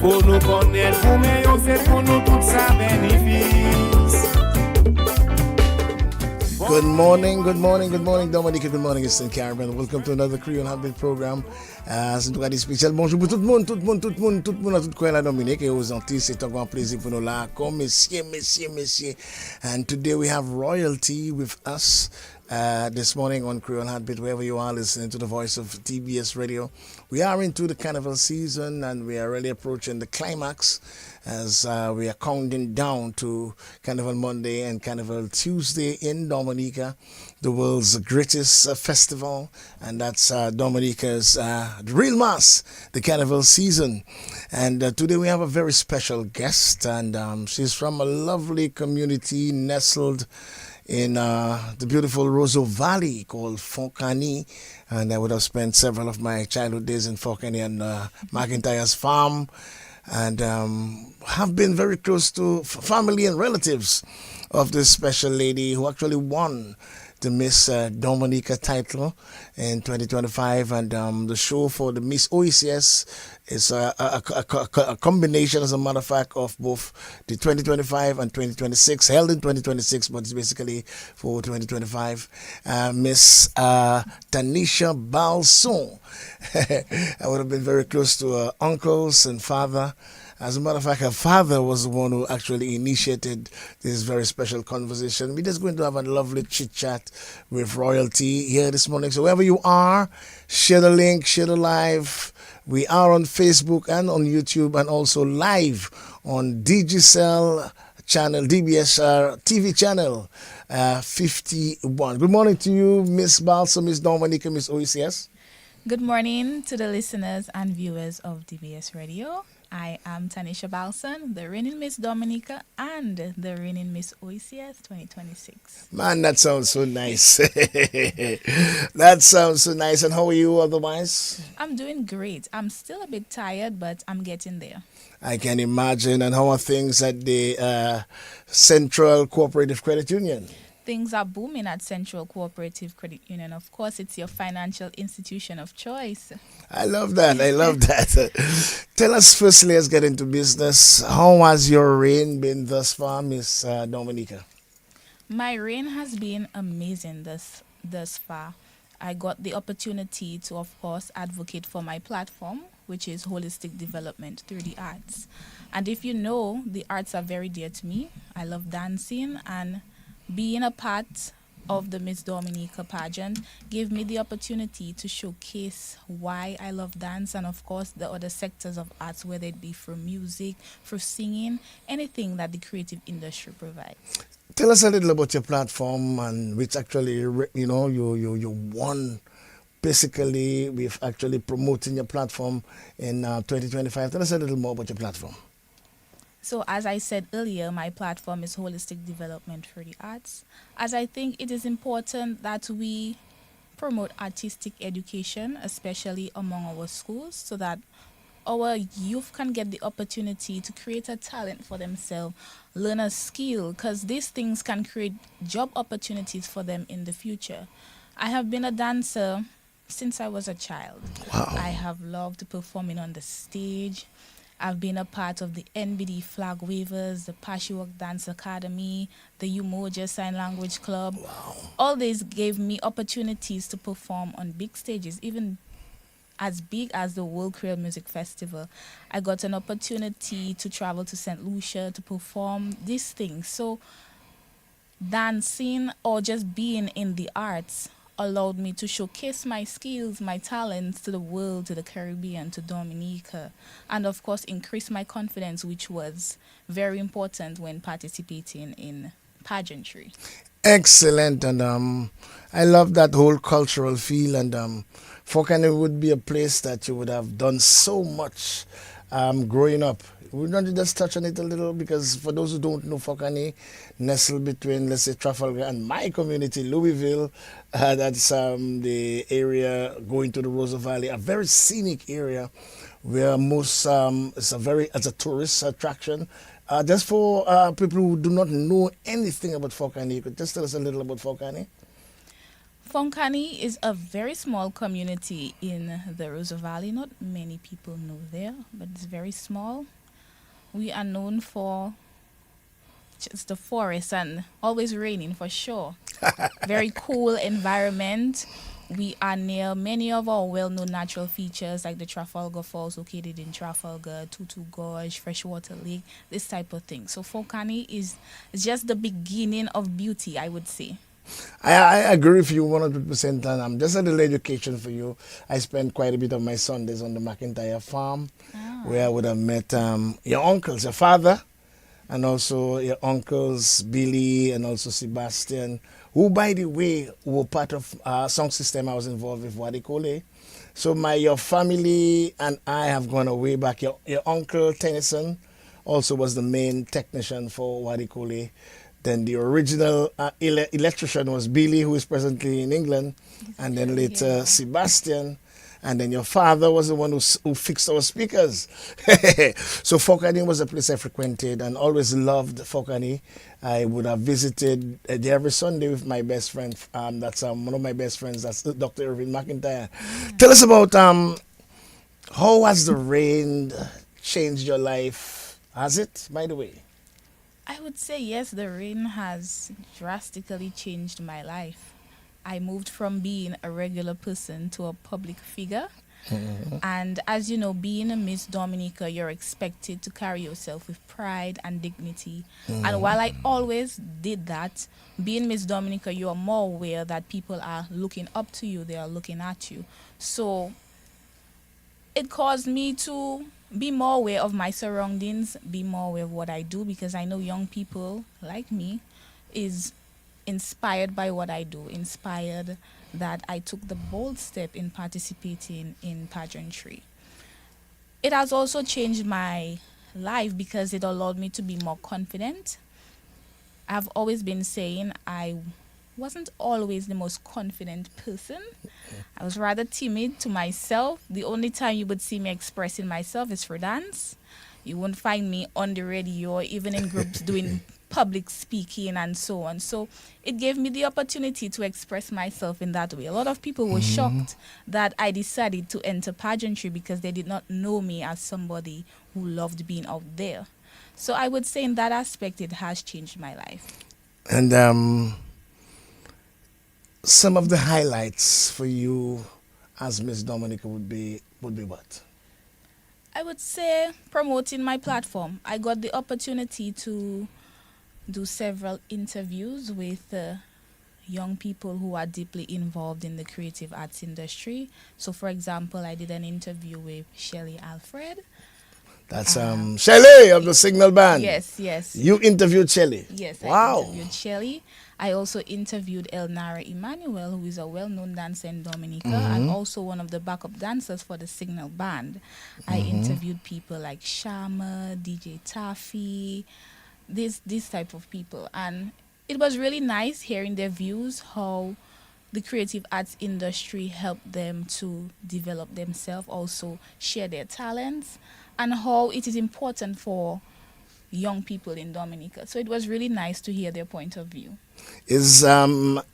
Faut nous connaître pour mieux, c'est pour nous tout ça bénéfice. Good morning, good morning, good morning, Dominica, good morning, Eastern Caribbean. Welcome to another Creole Heartbeat program. C'est un cas spécial. Bonjour pour tout le monde, tout le monde, tout le monde, tout le monde, à toute la Dominique et aux Antilles. C'est un grand plaisir pour nous là. Comme messieurs. And today we have royalty with us. This morning on Creole Heartbeat, wherever you are listening to the voice of TBS Radio. We are into the carnival season and we are really approaching the climax as we are counting down to Carnival Monday and Carnival Tuesday in Dominica, the world's greatest festival, and that's Dominica's real mass, the carnival season. And today we have a very special guest, and she's from a lovely community nestled in the beautiful Roseau Valley called Fani, and I would have spent several of my childhood days in Fani and McIntyre's farm, and have been very close to family and relatives of this special lady who actually won the Miss Dominica title in 2025, and the show for the Miss OECS is a combination, as a matter of fact, of both the 2025 and 2026, held in 2026, but it's basically for 2025. Miss Tanisha Balson. I would have been very close to her uncles and father. As a matter of fact, her father was the one who actually initiated this very special conversation. We're just going to have a lovely chit-chat with royalty here this morning. So wherever you are, share the link, share the live. We are on Facebook and on YouTube and also live on Digicel channel, DBS TV channel 51. Good morning to you, Miss Balsam, Miss Dominica, Miss OECS. Good morning to the listeners and viewers of DBS Radio. I am Tanisha Balson, the reigning Miss Dominica and the reigning Miss OECS 2026. Man, that sounds so nice. That sounds so nice. And how are you otherwise? I'm doing great. I'm still a bit tired, but I'm getting there. I can imagine. And how are things at the Central Cooperative Credit Union? Things are booming at Central Cooperative Credit Union. Of course, it's your financial institution of choice. I love that. I love that. Tell us firstly, let's get into business. How has your reign been thus far, Miss Dominica? My reign has been amazing thus far. I got the opportunity to, of course, advocate for my platform, which is holistic development through the arts. And if you know, the arts are very dear to me. I love dancing, and being a part of the Miss Dominica pageant gave me the opportunity to showcase why I love dance and, of course, the other sectors of arts, whether it be through music, through singing, anything that the creative industry provides. Tell us a little about your platform, and which actually, you won basically with actually promoting your platform in 2025. Tell us a little more about your platform. So as I said earlier, my platform is holistic development for the arts, as I think it is important that we promote artistic education, especially among our schools, so that our youth can get the opportunity to create a talent for themselves, learn a skill, because these things can create job opportunities for them in the future. I have been a dancer since I was a child. Wow. I have loved performing on the stage. I've been a part of the NBD Flag Wavers, the Pashiwak Dance Academy, the Umoja Sign Language Club. Wow. All these gave me opportunities to perform on big stages, even as big as the World Creole Music Festival. I got an opportunity to travel to St. Lucia to perform these things. So dancing or just being in the arts allowed me to showcase my skills, my talents to the world, to the Caribbean, to Dominica, and of course increase my confidence, which was very important when participating in pageantry. Excellent, and I love that whole cultural feel, and Fokane would be a place that you would have done so much growing up. We're going to just touch on it a little, because for those who don't know, Fokane nestled between, let's say, Trafalgar and my community, Louisville. That's the area going to the Roseau Valley, a very scenic area where most it's a tourist attraction. Just for people who do not know anything about Fokane, you could just tell us a little about Fokane. Fonkani is a very small community in the Rosa Valley. Not many people know there, but it's very small. We are known for just the forest and always raining for sure. Very cool environment. We are near many of our well-known natural features like the Trafalgar Falls located in Trafalgar, Tutu Gorge, Freshwater Lake, this type of thing. So Fonkani is just the beginning of beauty, I would say. I agree with you 100%, and just a little education for you. I spent quite a bit of my Sundays on the McIntyre farm, where I would have met your uncles, your father, and also your uncles Billy and also Sebastian, who, by the way, were part of a song system I was involved with, Wadikole. So your family and I have gone way back. Your uncle Tennyson also was the main technician for Wadikole. Then the original electrician was Billy, who is presently in England, and then later Sebastian, and then your father was the one who fixed our speakers. So Fonkani was a place I frequented and always loved Fonkani. I would have visited there every Sunday with my best friend. That's one of my best friends. That's Dr. Irvin McIntyre. Tell us about how has the rain changed your life? Has it, by the way? I would say yes, the rain has drastically changed my life. I moved from being a regular person to a public figure. And as you know, being a Miss Dominica, you're expected to carry yourself with pride and dignity. And while I always did that, being Miss Dominica, you are more aware that people are looking up to you, they are looking at you. So it caused me to be more aware of my surroundings, be more aware of what I do, because I know young people like me is inspired by what I do, inspired that I took the bold step in participating in pageantry. It has also changed my life because it allowed me to be more confident. I've always been saying I wasn't always the most confident person. I was rather timid to myself. The only time you would see me expressing myself is for dance. You won't find me on the radio or even in groups doing public speaking and so on. So it gave me the opportunity to express myself in that way. A lot of people were shocked that I decided to enter pageantry because they did not know me as somebody who loved being out there. So I would say in that aspect it has changed my life. And some of the highlights for you as Miss Dominica would be what? I would say promoting my platform. I got the opportunity to do several interviews with young people who are deeply involved in the creative arts industry. So, for example, I did an interview with Shelly Alfred. That's Shelly of the Signal Band. Yes. You interviewed Shelly. Yes, Wow. I interviewed Shelly. I also interviewed Elnara Emmanuel, who is a well-known dancer in Dominica and also one of the backup dancers for the Signal Band. I interviewed people like Shama, DJ Taffy, this type of people. And it was really nice hearing their views, how the creative arts industry helped them to develop themselves, also share their talents, and how it is important for young people in Dominica. So it was really nice to hear their point of view. Is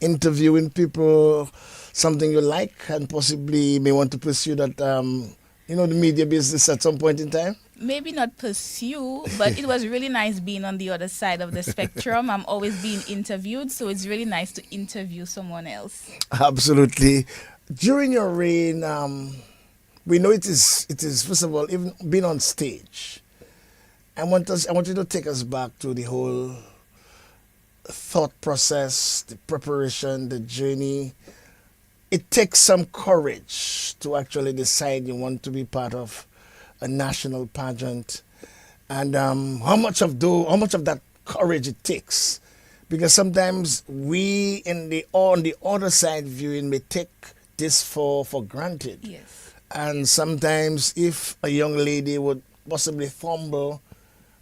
interviewing people something you like and possibly may want to pursue that, the media business at some point in time? Maybe not pursue, but it was really nice being on the other side of the spectrum. I'm always being interviewed, so it's really nice to interview someone else. Absolutely. During your reign, we know it is first of all, even being on stage. I want you to take us back to the whole thought process, the preparation, the journey. It takes some courage to actually decide you want to be part of a national pageant, and how much of that courage it takes, because sometimes we on the other side viewing may take this for granted. Yes. And sometimes if a young lady would possibly fumble,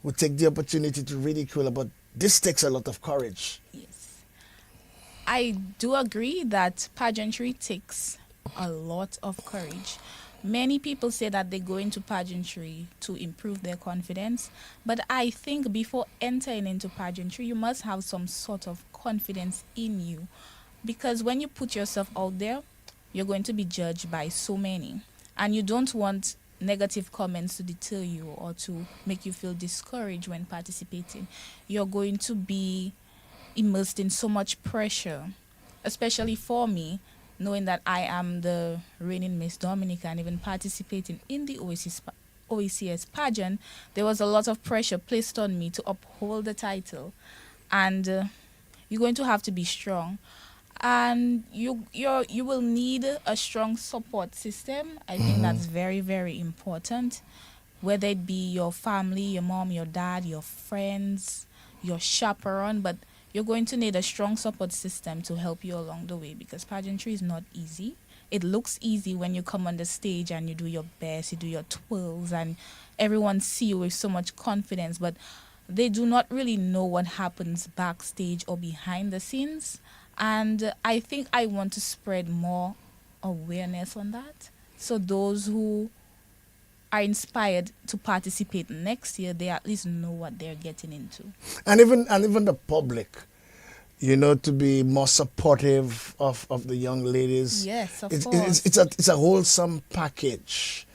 would take the opportunity to ridicule, but this takes a lot of courage. Yes. I do agree that pageantry takes a lot of courage. Many people say that they go into pageantry to improve their confidence, but I think before entering into pageantry, you must have some sort of confidence in you. because when you put yourself out there, you're going to be judged by so many, and you don't want negative comments to deter you or to make you feel discouraged when participating. You're going to be immersed in so much pressure, especially for me, knowing that I am the reigning Miss Dominica and even participating in the OECS pageant. There was a lot of pressure placed on me to uphold the title, and you're going to have to be strong, and you will need a strong support system. I think that's very, very important, whether it be your family, your mom, your dad, your friends, your chaperone, but you're going to need a strong support system to help you along the way, because pageantry is not easy. It looks easy when you come on the stage and you do your best, you do your twirls, and everyone see you with so much confidence, but they do not really know what happens backstage or behind the scenes. And I think I want to spread more awareness on that, so those who are inspired to participate next year, they at least know what they're getting into. And even the public, to be more supportive of the young ladies. Yes, of It's course. it's a wholesome package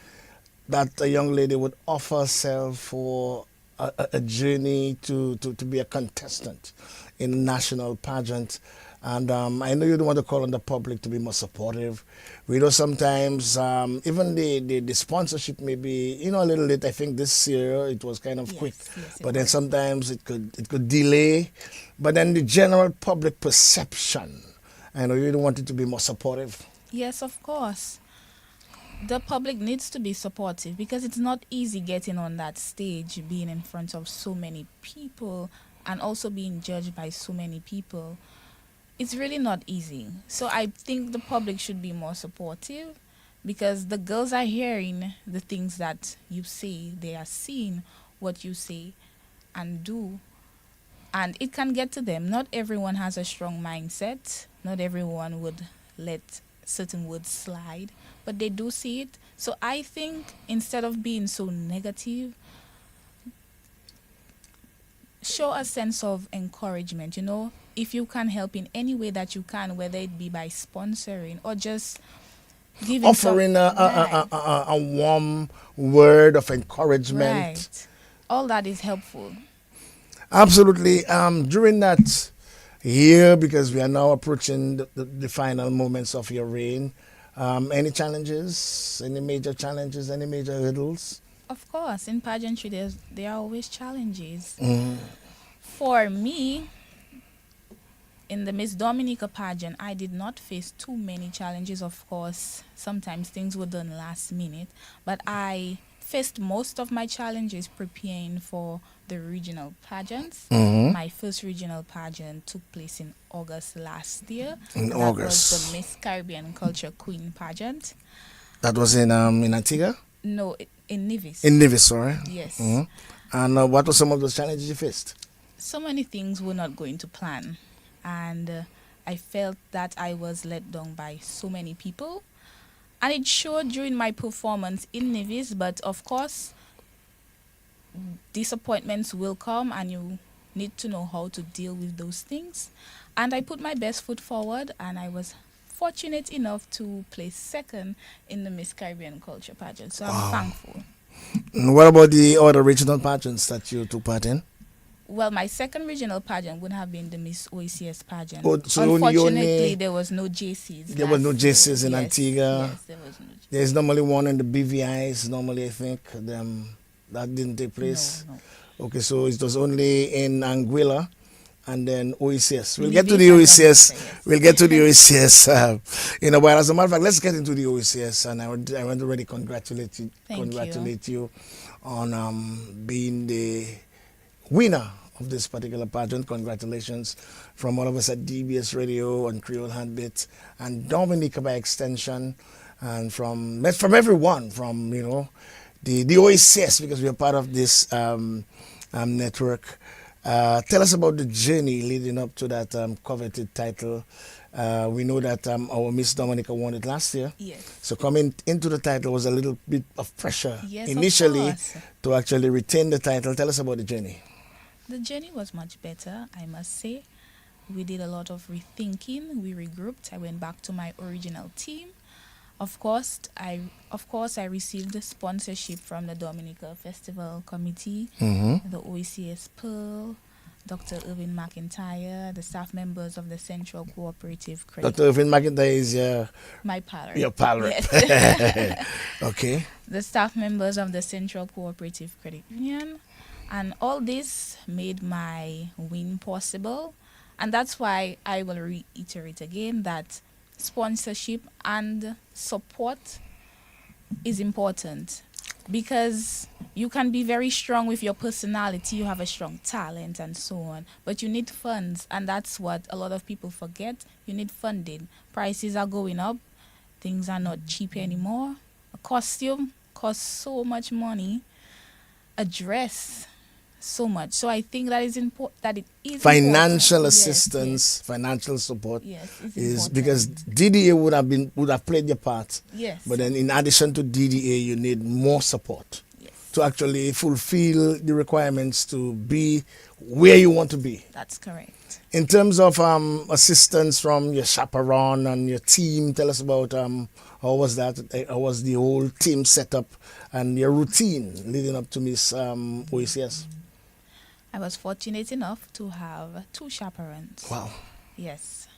that a young lady would offer herself for a journey to be a contestant in a national pageant. And I know you don't want to call on the public to be more supportive. We know sometimes even the sponsorship may be a little late. I think this year it was kind of Yes, quick, yes, it but then was. sometimes it could delay. But then the general public perception, I know you don't want it to be more supportive. Yes, of course. The public needs to be supportive, because it's not easy getting on that stage, being in front of so many people, and also being judged by so many people. It's really not easy. So I think the public should be more supportive, because the girls are hearing the things that you say, they are seeing what you say and do, and it can get to them. Not everyone has a strong mindset, not everyone would let certain words slide, but they do see it. So I think instead of being so negative, show a sense of encouragement. If you can help in any way that you can, whether it be by sponsoring or just giving Offering a warm word of encouragement. right, all that is helpful. Absolutely. During that year, because we are now approaching the final moments of your reign, any challenges, any major challenges, any major hurdles? Of course, in pageantry, there are always challenges. For me, in the Miss Dominica pageant, I did not face too many challenges. Of course, sometimes things were done last minute, but I faced most of my challenges preparing for the regional pageants. My first regional pageant took place in August last year. In That August. was the Miss Caribbean Culture Queen pageant. That was in Antigua? No, in Nevis. In Nevis, sorry. Yes. And what were some of those challenges you faced? So many things were not going to plan, and I felt that I was let down by so many people, and it showed during my performance in Nevis. But of course, disappointments will come, and you need to know how to deal with those things. And I put my best foot forward, and I was fortunate enough to place second in the Miss Caribbean Culture pageant, so I'm thankful. And what about the other regional pageants that you took part in? Well, my second regional pageant would have been the Miss OECS pageant. Oh, so you Unfortunately, only- there was no JCs. There was no last year. JCs in Yes, Antigua. Yes, there was no JCs. There's normally one in the BVIs, normally I think. That didn't take place. No. Okay, so it was only in Anguilla and then OECS. We'll Maybe get to the South OECS. Africa, yes. We'll get to the OECS in a while. As a matter of fact, let's get into the OECS. And I want to really congratulate you on being the winner of this particular pageant. Congratulations from all of us at DBS Radio and Creole Heartbeat and Dominica by extension, and from everyone, from the OECS, because we are part of this network. Tell us about the journey leading up to that coveted title. We know that our Miss Dominica won it last year. Yes. So coming into the title was a little bit of pressure Yes, of initially course. to actually retain the title. Tell us about the journey. The journey was much better, I must say. we did a lot of rethinking. We regrouped. I went back to my original team. Of course, I received the sponsorship from the Dominica Festival Committee, the OECS Pearl, Dr. Irvin McIntyre, the staff members of the Central Cooperative Credit. Dr. Irvin McIntyre is My pal. your pal. Yes. Okay. The staff members of the Central Cooperative Credit Union. And all this made my win possible. And that's why I will reiterate again that sponsorship and support is important, because you can be very strong with your personality, you have a strong talent and so on, but you need funds, and that's what a lot of people forget. You need funding. Prices are going up. Things are not cheap anymore. A costume costs so much money. A dress, so much. So I think that is important. That it is Financial important. assistance, financial support Yes, is important. because DDA would have played your part. Yes. But then in addition to DDA, you need more support Yes. to actually fulfill the requirements to be where you want to be. That's correct. In terms of assistance from your chaperone and your team, tell us about how was that? How was the whole team setup and your routine leading up to Miss OECS? I was fortunate enough to have 2 chaperones. Wow. Yes.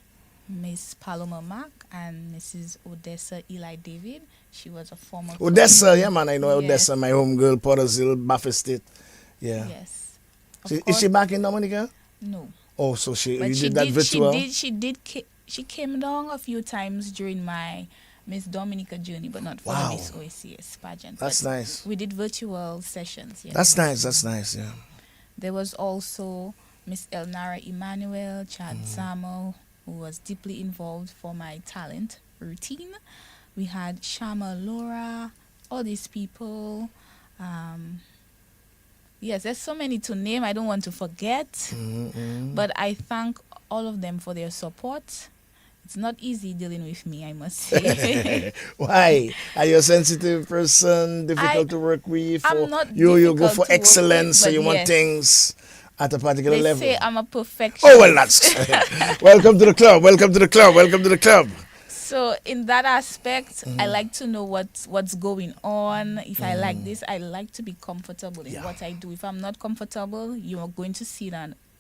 Miss Paloma Mack and Mrs. Odessa Eli David. She was a former... Odessa, yeah man, I know Yes. Odessa, my home girl, Pottersville, Baffin State. Yeah. Yes. Is she back in Dominica? No. Oh, so you But did that virtual? She came down a few times during my Miss Dominica journey, but not for Wow. the Miss OECS pageant. That's But nice. we did virtual sessions. Yes. That's nice, yeah. There was also Miss Elnara Emmanuel, Chad Samo, who was deeply involved for my talent routine. We had Shama Laura, all these people. Yes, there's so many to name. I don't want to forget. But I thank all of them for their support. It's not easy dealing with me, I must say. Why? Are you a sensitive person, difficult to work with? I'm or not you go difficult for to work excellence, with, so but you want yes. things at a particular They level. say I'm a perfectionist. Oh well, that's welcome to the club. Welcome to the club. Welcome to the club. So in that aspect, I like to know what's going on. If I like this, I like to be comfortable in what I do. If I'm not comfortable, you are going to see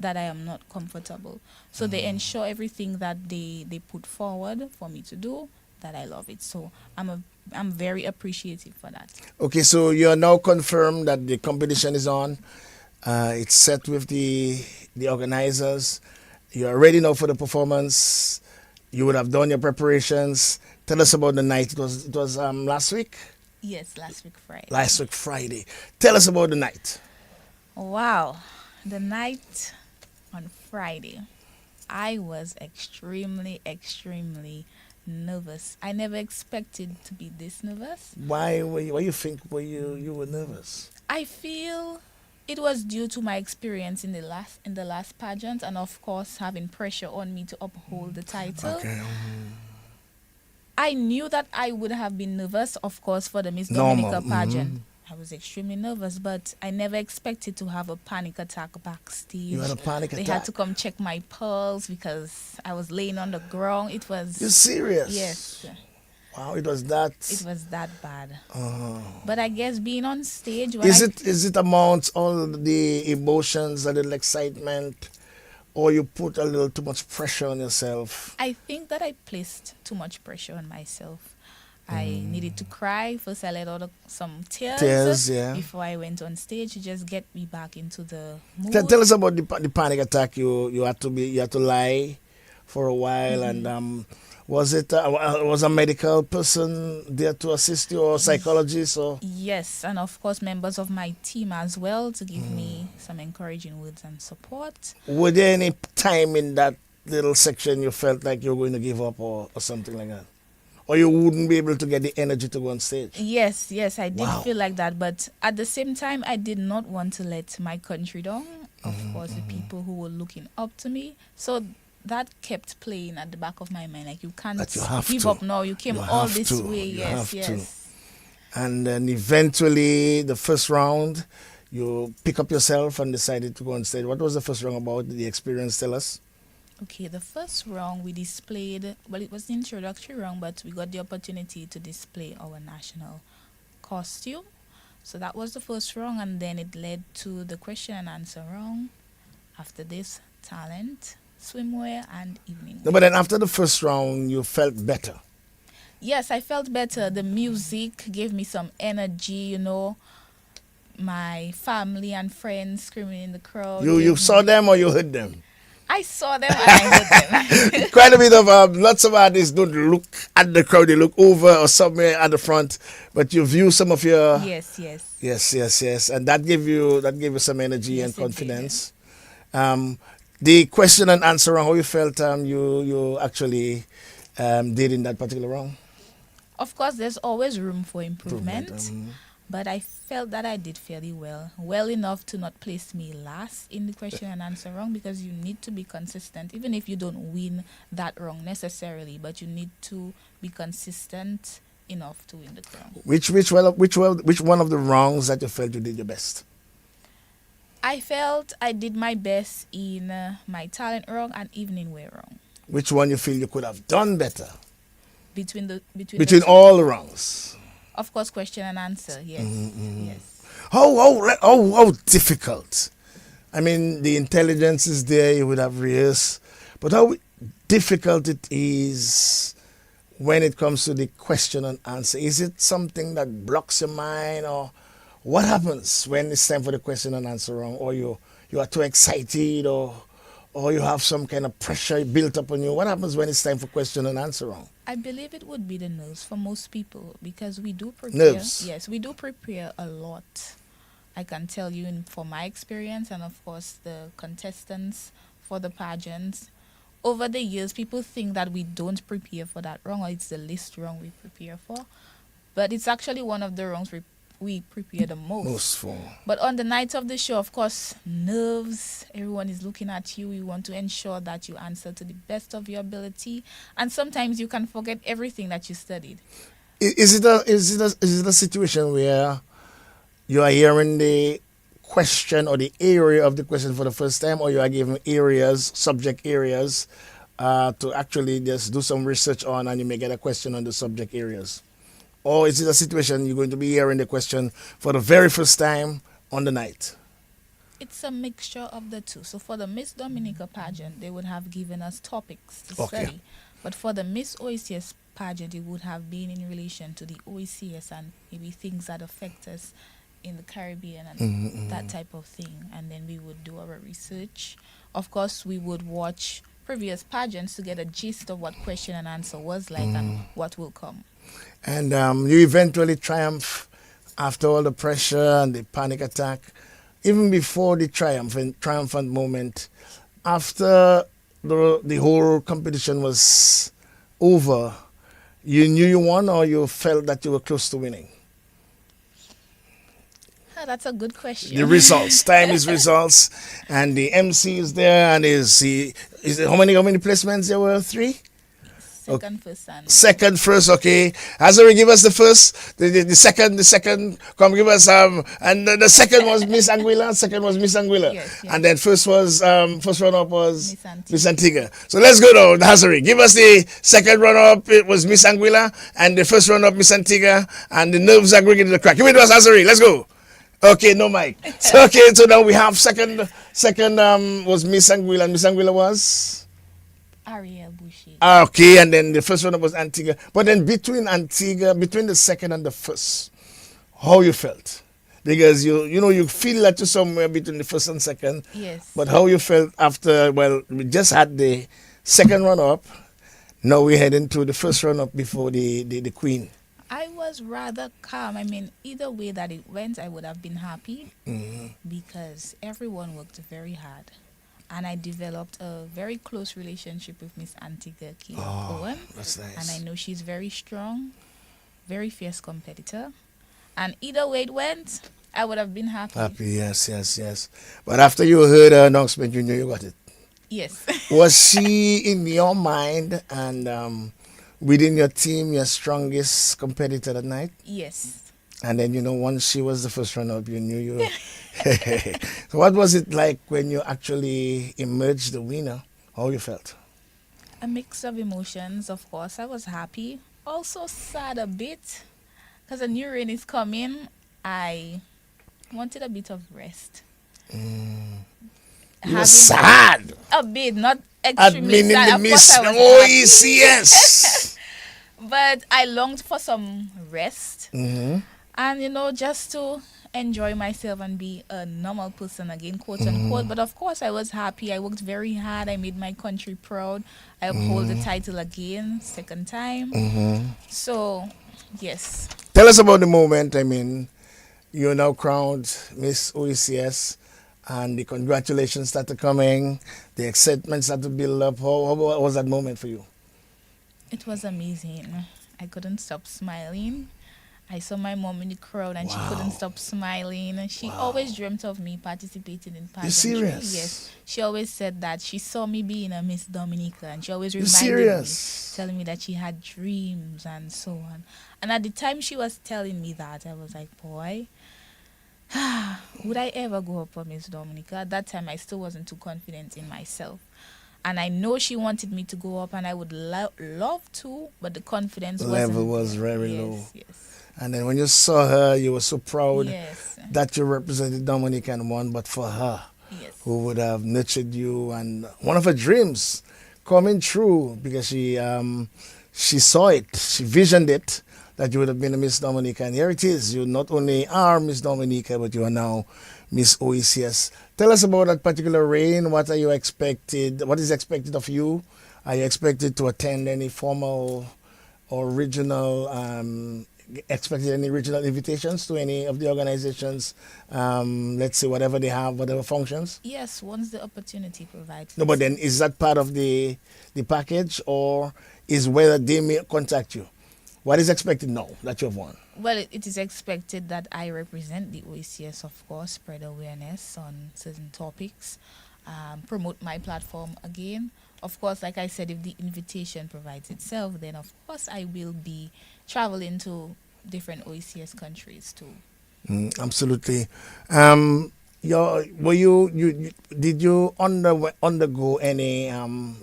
that I am not comfortable. So they ensure everything that they put forward for me to do, that I love it. So I'm very appreciative for that. Okay, so you are now confirmed that the competition is on. It's set with the organizers. You are ready now for the performance. You would have done your preparations. Tell us about the night. It was last week? Yes, last week Friday. Last week Friday. Tell us about the night. Wow. The night on Friday, I was extremely, extremely nervous. I never expected to be this nervous. Why you think you were nervous? I feel it was due to my experience in the last pageant, and of course having pressure on me to uphold the title. Okay. I knew that I would have been nervous, of course, for the Miss Normal. Dominica pageant. I was extremely nervous, but I never expected to have a panic attack backstage. You had a panic They attack? had to come check my pulse because I was laying on the ground. It was... You're serious? Yes. Wow, it was that. It was that bad. Oh. But I guess being on stage... Is it amongst all the emotions, a little excitement, or you put a little too much pressure on yourself? I think that I placed too much pressure on myself. I needed to cry. First, I let out some tears, Yeah. before I went on stage to just get me back into the mood. Tell us about the panic attack. You had to lie for a while, and was a medical person there to assist you, or psychologist, or? Yes, and of course members of my team as well to give me some encouraging words and support. Were there any time in that little section you felt like you were going to give up, or something like that? Or you wouldn't be able to get the energy to go on stage? Yes, I did Wow. feel like that, but at the same time, I did not want to let my country down. Of course, the people who were looking up to me. So that kept playing at the back of my mind. Like, you can't That you have give to. up now. You came You all have this to. way. You Yes, have to. yes. And then eventually, the first round, you pick up yourself and decided to go on stage. What was the first round about? Did the experience tell us? Okay, the first round we displayed, well, it was the introductory round, but we got the opportunity to display our national costume. So that was the first round, and then it led to the question and answer round. After this, talent, swimwear, and evening No, wear. but then after the first round, you felt better. Yes, I felt better. The music gave me some energy, My family and friends screaming in the crowd You gave saw me. them or you heard them? I saw them and I heard them. Quite a bit of lots of artists don't look at the crowd; they look over or somewhere at the front. But you view some of your Yes, yes. yes, and that gave you some energy and Yes, it did. confidence. The question and answer round, how you felt you actually did in that particular round? Of course, there's always room for Improvement, improvement, but I felt that I did fairly well. Well enough to not place me last in the question and answer round because you need to be consistent, even if you don't win that round necessarily, but you need to be consistent enough to win the crown. Which one of the rounds that you felt you did your best? I felt I did my best in my talent round and evening wear round. Which one you feel you could have done better Between between the two. all the rounds? Of course, question and answer. Yes, yes. How difficult? I mean, the intelligence is there. You would have rehearsed, but how difficult it is when it comes to the question and answer. Is it something that blocks your mind, or what happens when it's time for the question and answer round, or you are too excited, or you have some kind of pressure built up on you? What happens when it's time for question and answer round? I believe it would be the nerves for most people because we do prepare. Nerves. Yes, we do prepare a lot. I can tell you for my experience and of course the contestants for the pageants. Over the years, people think that we don't prepare for that wrong or it's the least wrong we prepare for. But it's actually one of the wrongs we prepare the most. Most for. But on the night of the show, of course, nerves, everyone is looking at you. You want to ensure that you answer to the best of your ability. And sometimes you can forget everything that you studied. Is it a situation where you are hearing the question or the area of the question for the first time, or you are given subject areas, to actually just do some research on, and you may get a question on the subject areas? Or is it a situation you're going to be hearing the question for the very first time on the night? It's a mixture of the two. So for the Miss Dominica pageant, they would have given us topics to Okay. study. But for the Miss OECS pageant, it would have been in relation to the OECS and maybe things that affect us in the Caribbean and that type of thing. And then we would do our research. Of course, we would watch previous pageants to get a gist of what question and answer was like and what will come. And you eventually triumph after all the pressure and the panic attack. Even before the triumphant moment, after the whole competition was over, you knew you won, or you felt that you were close to winning? That's a good question. The results, time is results, and the MC is there, and is how many placements there were? 3. Second, first, and Second, first, okay. Hazari, give us the first, the second. Come, give us and the second was Miss Anguilla. Second was Miss Anguilla, Yes. and then first runner up was Miss Antigua. Miss Antigua. So let's go now, Hazari. Give us the second runner up. It was Miss Anguilla, and the first runner up Miss Antigua, and the nerves are going into the crack. Give it to us, Hazari. Let's go. Okay, no mic. So now we have second was Miss Anguilla, and Miss Anguilla was. Ariel Boucher. Okay, and then the first one was Antigua. But then between the second and the first, how you felt? Because you feel that you're somewhere between the first and second. Yes. But how you felt after, we just had the second run-up. Now we're heading to the first run-up before the Queen. I was rather calm. I mean, either way that it went, I would have been happy because everyone worked very hard. And I developed a very close relationship with Miss Antigua Owen. That's nice. And I know she's very strong, very fierce competitor. And either way it went, I would have been happy. Happy, yes. But after you heard her announcement, you knew you got it. Yes. Was she in your mind and within your team your strongest competitor that night? Yes. And then, once she was the first runner-up, you knew you. So what was it like when you actually emerged the winner How you felt? A mix of emotions, of course. I was happy, also sad a bit, because a new rain is coming. I wanted a bit of rest. You were Having sad. a bit, not extremely Admin in sad. the Of Miss course, I was happy, OECS. but I longed for some rest Mm-hmm. and just to enjoy myself and be a normal person again, quote Mm-hmm. unquote. But of course, I was happy. I worked very hard. I made my country proud. I uphold the title again, second time. Mm-hmm. So, yes. Tell us about the moment. I mean, you're now crowned Miss OECS, and the congratulations started coming, the excitement started to build up. How was that moment for you? It was amazing. I couldn't stop smiling. I saw my mom in the crowd and she couldn't Wow. stop smiling. She always dreamt of me participating in You pageantry. Yes. serious? She always said that she saw me being a Miss Dominica and she always You reminded me, serious? telling me that she had dreams and so on. And at the time she was telling me that, I was like, boy, would I ever go up for Miss Dominica? At that time I still wasn't too confident in myself. And I know she wanted me to go up, and I would love to, but the confidence The wasn't level was there. very Yes, low. yes, And then when you saw her, you were so proud yes, that you represented Dominican one, but for her, yes, who would have nurtured you, and one of her dreams coming true because she saw it, she visioned it, that you would have been a Miss Dominica, and here it is. You not only are Miss Dominica, but you are now Miss OECS. Tell us about that particular reign. What are you expected? What is expected of you? Are you expected to attend any formal or regional? Expected any regional invitations to any of the organizations? Let's say whatever they have, whatever functions. yes. Once the opportunity provides. No, but then is that part of the package, or is whether they may contact you? What is expected now that you have won? Well, it is expected that I represent the OECS, of course, spread awareness on certain topics, promote my platform again. Of course, like I said, if the invitation provides itself, then of course I will be traveling to different OECS countries too. Absolutely. Did you undergo any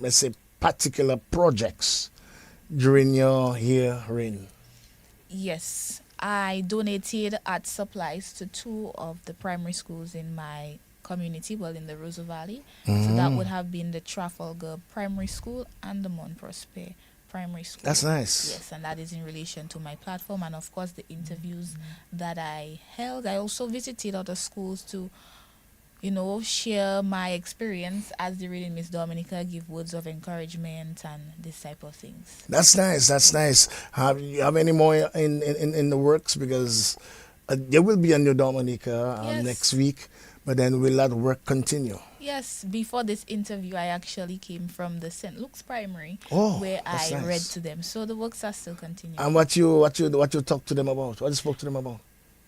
let's say particular projects during your hearing? Yes, I donated art supplies to two of the primary schools in my community, well, in the Roseau Valley. So that would have been the Trafalgar Primary School and the Mont Prosper Primary School. That's nice. Yes, and that is in relation to my platform and, of course, the interviews that I held. I also visited other schools to share my experience as the reading Miss Dominica, give words of encouragement and this type of things. That's nice. That's nice. You have any more in the works? Because there will be a new Dominica Yes. next week, but then will that work continue? Yes, before this interview, I actually came from the St. Luke's Primary, Oh, where that's I nice. read to them. So the works are still continuing. And what you talked to them about? What you spoke to them about?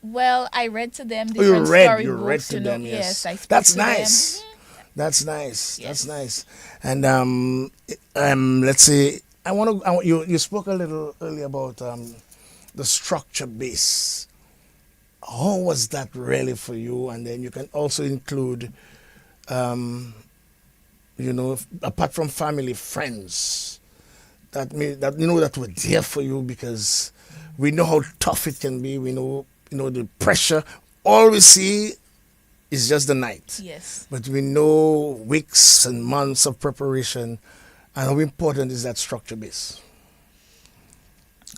Well, I read to them Oh, you different read storybooks. to them. Yes, I spoke that's to them. nice. That's nice. Yes. That's nice. And let's see. You spoke a little earlier about the structure base. How was that really for you? And then you can also include, apart from family, friends that were there for you, because we know how tough it can be. We know the pressure. All we see is just the night. Yes. But we know weeks and months of preparation, and how important is that structure base.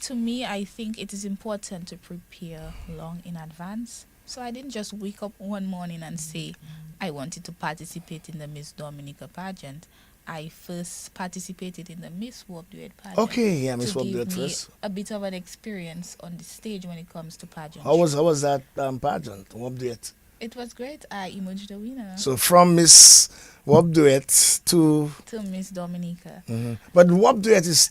To me, I think it is important to prepare long in advance. So I didn't just wake up one morning and say I wanted to participate in the Miss Dominica pageant. I first participated in the Miss Warp Duet pageant. Okay, yeah, Miss to Warp give Duet me first. a bit of an experience on the stage when it comes to pageant. How was that pageant? Warp Duet? It was great. I emerged the winner So from Miss Warp Duet to Miss Dominica. but Warp Duet is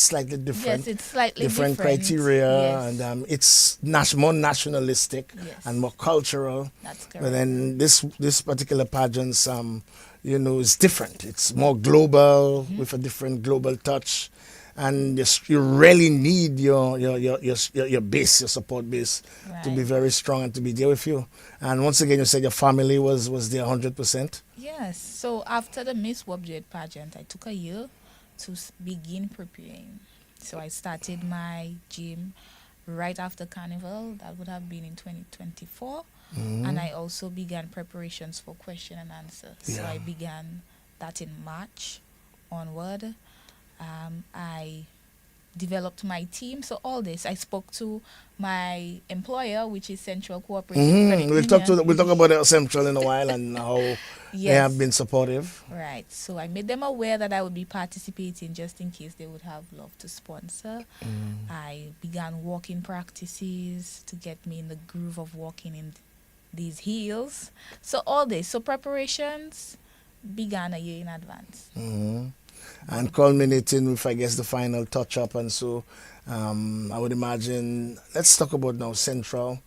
slightly different. Yes, it's slightly different different. criteria, Yes. and it's more nationalistic Yes. and more cultural. That's correct. But then this particular pageant, is different. It's more global with a different global touch. and you really need your base, your support base, to be Right. very strong and to be there with you. And once again, you said your family was there 100%. Yes. So after the Miss Wobjet pageant, I took a year to begin preparing. So I started my gym right after Carnival. That would have been in 2024. And I also began preparations for question and answer. So Yeah. I began that in March onward. I developed my team. So all this, I spoke to my employer, which is Central Cooperative Credit We'll talk Union. about the Central in a while and how they have Yes. been supportive. Right. So I made them aware that I would be participating just in case they would have love to sponsor. I began walking practices to get me in the groove of walking in these heels. So all this. So preparations began a year in advance. And culminating with, I guess, the final touch up. And so I would imagine, let's talk about now Central.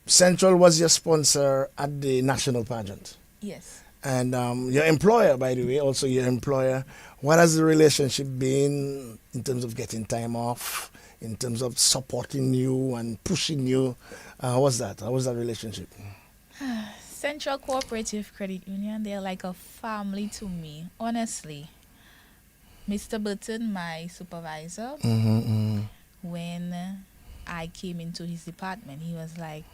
Central was your sponsor at the national pageant. Yes. And your employer, by the way, also your employer. What has the relationship been in terms of getting time off, in terms of supporting you and pushing you? How was that? How was that relationship? Central Cooperative Credit Union, they're like a family to me, honestly. Mr. Burton, my supervisor, when I came into his department, he was like,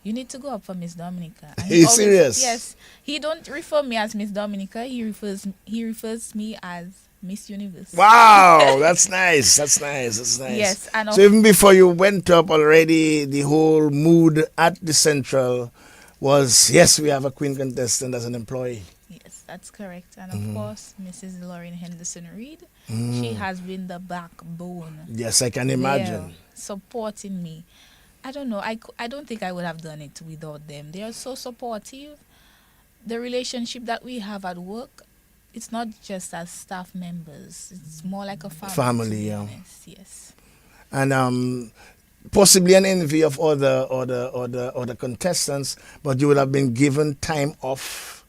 "You need to go up for Miss Dominica." And Are you serious? Yes. He don't refer me as Miss Dominica. He refers me as Miss Universe. Wow, that's nice. That's nice. That's nice. Yes, and So even before you went up already, the whole mood at the Central was, yes, we have a queen contestant as an employee. Yes, that's correct. And of course, Mrs. Lauren Henderson Reed, she has been the backbone. Yes, I can there, imagine. supporting me. I don't know. I don't think I would have done it without them. They are so supportive. The relationship that we have at work, it's not just as staff members. It's more like a family. Family, to be yeah. honest. Yes. And possibly an envy of other contestants, but you would have been given time off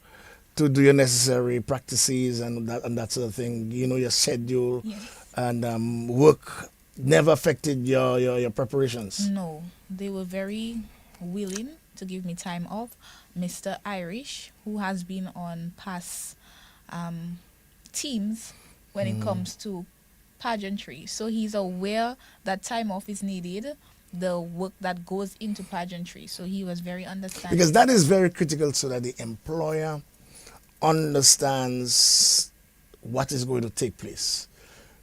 to do your necessary practices and that sort of thing. You know, your schedule Yes. and work never affected your preparations. No, they were very willing to give me time off. Mr. Irish, who has been on past teams when it comes to pageantry, so he's aware that time off is needed, the work that goes into pageantry. So he was very understanding. Because that is very critical so that the employer understands what is going to take place.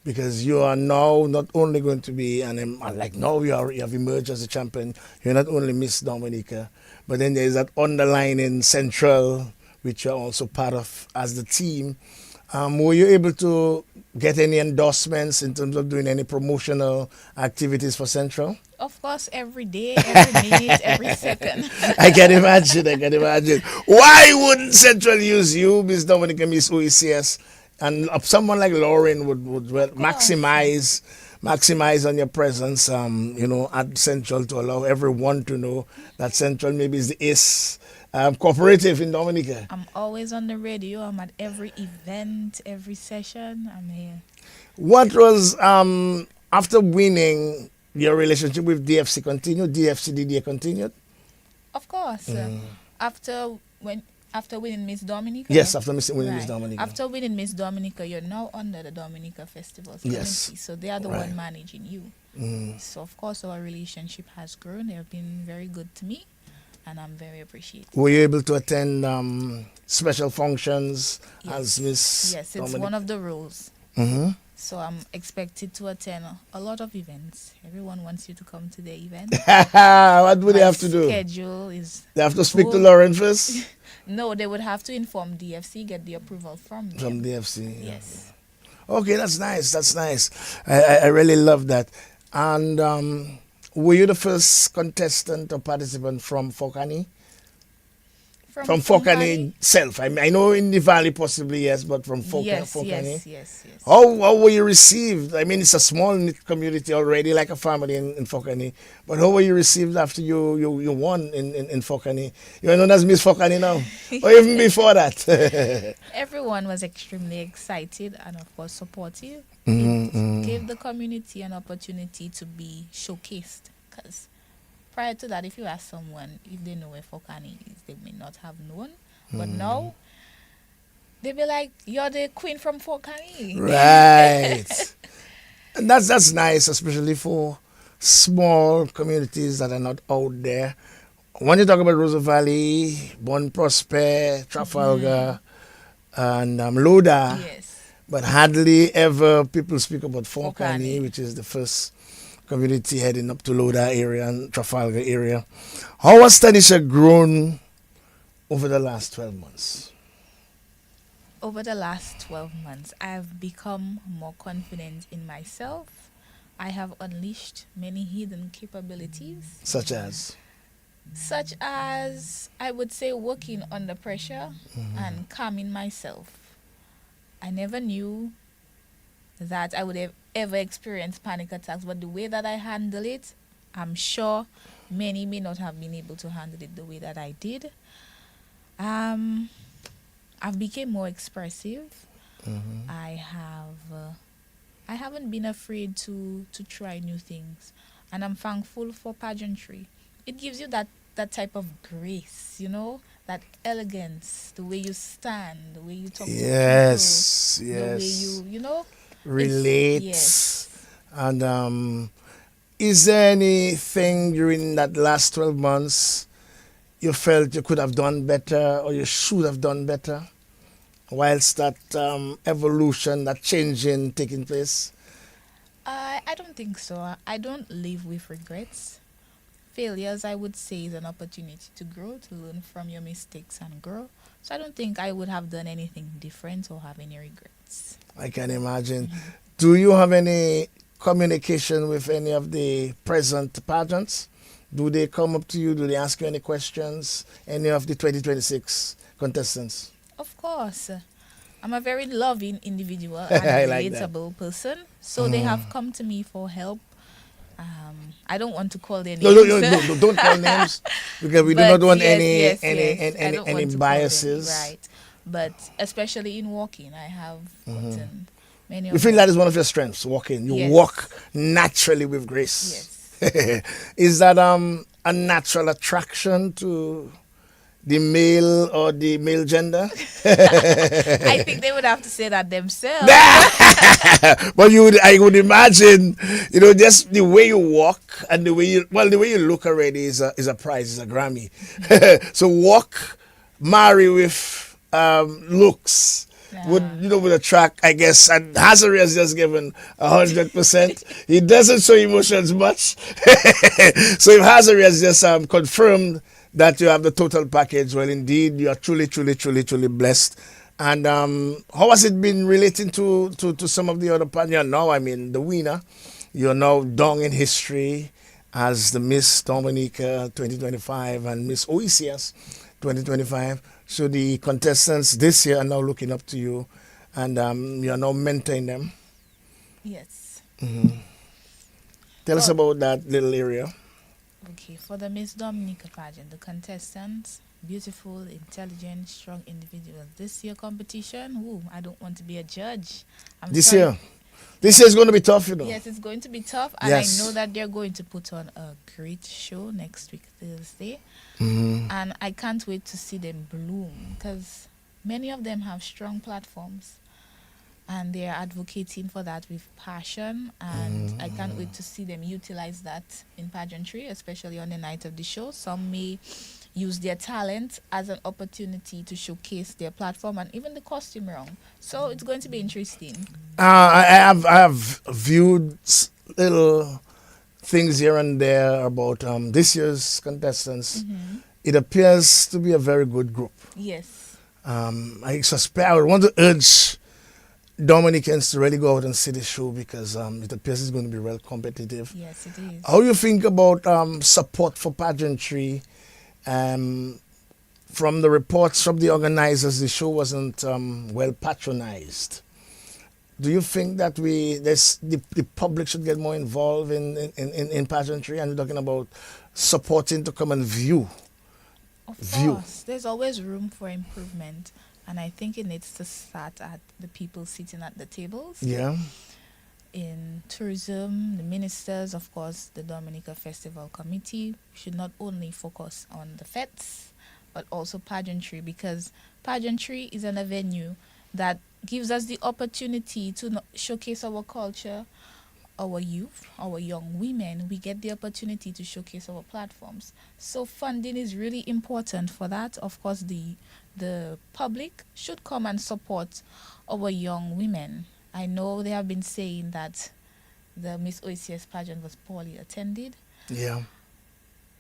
Because you are now not only going to be like now you have emerged as a champion. You're not only Miss Dominica, but then there is that underlining Central, which you're also part of as the team. Were you able to get any endorsements in terms of doing any promotional activities for Central? Of course, every day, every minute, every second. I can imagine. I can imagine. Why wouldn't Central use you, Miss Dominica, Miss OECS? And someone like Lauren would maximize on your presence, at Central, to allow everyone to know that Central maybe is the ace cooperative in Dominica. I'm always on the radio. I'm at every event, every session. I'm here. What was after winning, your relationship with DFC continued? DFC DDA continued? Of course. After winning Miss Dominica. Yes, after winning Miss Right. Dominica. After winning Miss Dominica, you're now under the Dominica Festivals Committee. Yes. So they are the Right. one managing you. So of course our relationship has grown. They have been very good to me, and I'm very appreciative. Were you able to attend special functions as Miss Yes, it's Dominica? one of the rules. So I'm expected to attend a lot of events. Everyone wants you to come to the event. What would they have to do? Schedule is They have to speak to full. Lauren first? No, they would have to inform DFC, get the approval from them. From DFC. Yeah. Yes. Okay, that's nice. That's nice. I really love that. And were you the first contestant or participant from Fani? From Fokani itself. I know in the valley possibly, yes, but from Yes, Fokani. yes. How were you received? I mean, it's a small knit community already, like a family in Fokani. But how were you received after you won in Fokani? You're known as Miss Fokani now, or even before that. Everyone was extremely excited and, of course, supportive. Mm-hmm. It gave the community an opportunity to be showcased. Because prior to that, if you ask someone if they know where Fokani is, they may not have known. But now, they be like, "You're the queen from Fokani." Right. And that's nice, especially for small communities that are not out there. When you talk about Rosa Valley, Bon Prosper, Trafalgar, and Loda, Yes. but hardly ever people speak about Fokani, Fokani. which is the first community heading up to Loda area and Trafalgar area. How has Tanisha grown over the last 12 months? Over the last 12 months, I've become more confident in myself. I have unleashed many hidden capabilities, Such as? I would say, working under pressure and calming myself. I never knew that I would have ever experienced panic attacks, but the way that I handle it, I'm sure many may not have been able to handle it the way that I did. I've become more expressive. I haven't been afraid to try new things, and I'm thankful for pageantry. It gives you that type of grace, that elegance, the way you stand, the way you talk to people, Yes, the way yes. you Relates. yes. And is there anything during that last 12 months you felt you could have done better or you should have done better whilst that evolution, that changing taking place? I don't think so. I don't live with regrets. Failures, I would say, is an opportunity to grow, to learn from your mistakes and grow. So I don't think I would have done anything different or have any regrets. I can imagine. Do you have any communication with any of the present pageants? Do they come up to you? Do they ask you any questions? Any of the 2026 contestants? Of course. I'm a very loving individual and I a like that. relatable person. So they have come to me for help. I don't want to call their names. No, don't call names because we do not want any I don't want to call them, biases. right. But especially in walking, I have gotten many of You feel them. that is one of your strengths, walking. You Yes. walk naturally with grace. Yes. Is that a natural attraction to the male or the male gender? I think they would have to say that themselves. But I would imagine, just the way you walk and the way you look already is a prize, is a Grammy. So walk, marry with looks. Would attract, I guess, and Hazari has just given 100%. He doesn't show emotions much. So if Hazari has just confirmed that you have the total package, well, indeed, you are truly, truly, truly, truly blessed. And how has it been relating to some of the other partners? Now, I mean, the winner, you're now down in history as the Miss Dominica 2025 and Miss OECS 2025. So the contestants this year are now looking up to you, and you are now mentoring them. Yes. Tell us about that little area. Okay, for the Miss Dominica pageant, the contestants, beautiful, intelligent, strong individuals. This year competition, I don't want to be a judge. This year is going to be tough, Yes, it's going to be tough, and Yes. I know that they're going to put on a great show next week, Thursday. And I can't wait to see them bloom because many of them have strong platforms and they're advocating for that with passion, and I can't wait to see them utilize that in pageantry, especially on the night of the show. Some may use their talent as an opportunity to showcase their platform and even the costume round. So it's going to be interesting. I have viewed little things here and there about this year's contestants. It appears to be a very good group. Yes. I suspect I would want to urge Dominicans to really go out and see the show because it appears it's going to be real competitive. Yes, it is. How do you think about support for pageantry from the reports from the organizers, the show wasn't well patronized. Do you think that the public should get more involved in pageantry? And we're talking about supporting to come and view. Of course, there's always room for improvement, and I think it needs to start at the people sitting at the tables. Yeah. In tourism, the ministers, of course, the Dominica Festival Committee should not only focus on the fetes, but also pageantry, because pageantry is an avenue that gives us the opportunity to showcase our culture, our youth, our young women. We get the opportunity to showcase our platforms. So funding is really important for that. Of course, the public should come and support our young women. I know they have been saying that the Miss OECS pageant was poorly attended. Yeah.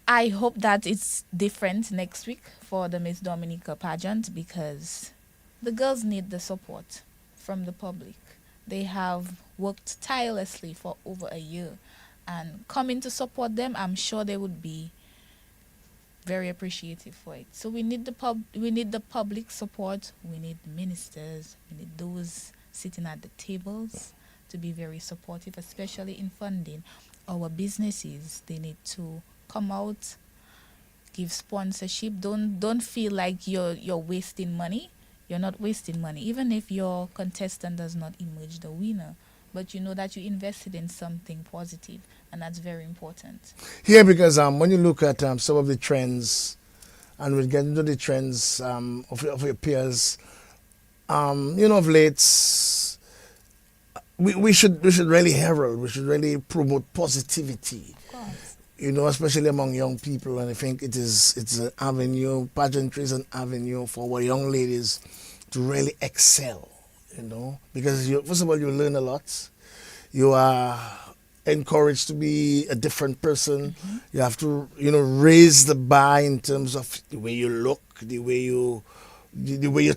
I hope that it's different next week for the Miss Dominica pageant, because the girls need the support from the public. They have worked tirelessly for over a year, and coming to support them, I'm sure they would be very appreciative for it. So we need the public support. We need ministers. We need those sitting at the tables to be very supportive, especially in funding. Our businesses, they need to come out, give sponsorship. Don't feel like you're wasting money. You're not wasting money, even if your contestant does not emerge the winner, but you know that you invested in something positive, and that's very important. Yeah, because when you look at some of the trends, and we'll get into the trends of your peers, of late, we should really herald, we should really promote positivity. Of course. Especially among young people, and I think it's an avenue. Pageantry is an avenue for our young ladies to really excel. Because first of all, you learn a lot. You are encouraged to be a different person. Mm-hmm. You have to, raise the bar in terms of the way you look, the way you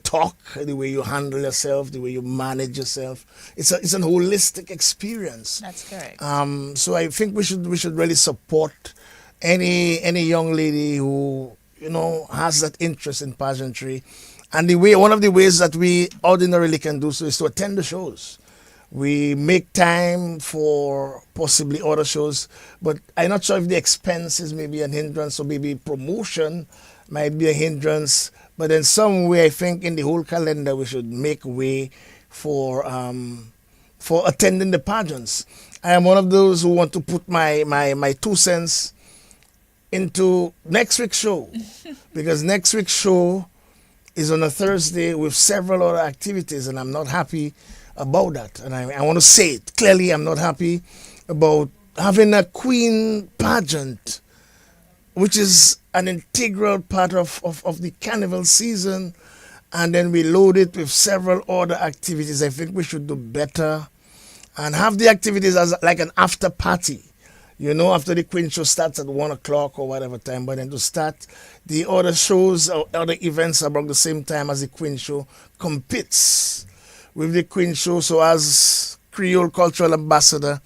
talk, the way you handle yourself, the way you manage yourself. It's an holistic experience. That's correct. So I think we should really support any young lady who has that interest in pageantry, and one of the ways that we ordinarily can do so is to attend the shows. We make time for possibly other shows, but I'm not sure if the expenses may be a hindrance, or maybe promotion might be a hindrance. But in some way, I think in the whole calendar, we should make way for attending the pageants. I am one of those who want to put my 2 cents into next week's show, because next week's show is on a Thursday with several other activities, and I'm not happy about that. And I want to say it clearly, I'm not happy about having a queen pageant, which is an integral part of the carnival season, and then we load it with several other activities. I think we should do better and have the activities as like an after party. After the Queen show starts at 1 o'clock or whatever time, but then to start the other shows or other events around the same time as the Queen show competes with the Queen show. So as Creole Cultural Ambassador,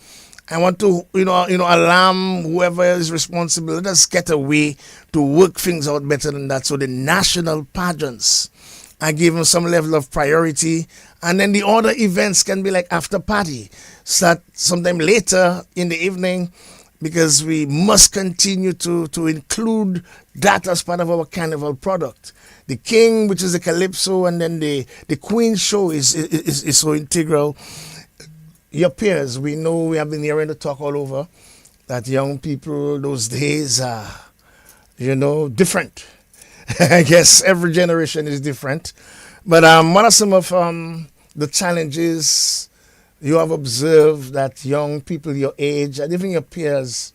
I want to, alarm whoever is responsible. Let us get a way to work things out better than that. So the national pageants are given some level of priority, and then the other events can be like after party, start sometime later in the evening, because we must continue to include that as part of our carnival product. The King, which is the Calypso, and then the Queen show is so integral. Your peers, we know, we have been hearing the talk all over that young people those days are, different. I guess every generation is different. But what are some of the challenges you have observed that young people your age and even your peers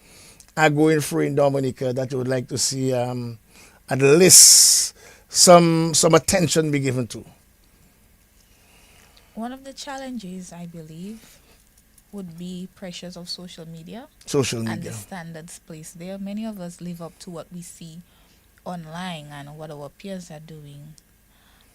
are going through in Dominica that you would like to see at least some attention be given to? One of the challenges, I believe, would be pressures of social media. And the standards placed there. Many of us live up to what we see online and what our peers are doing.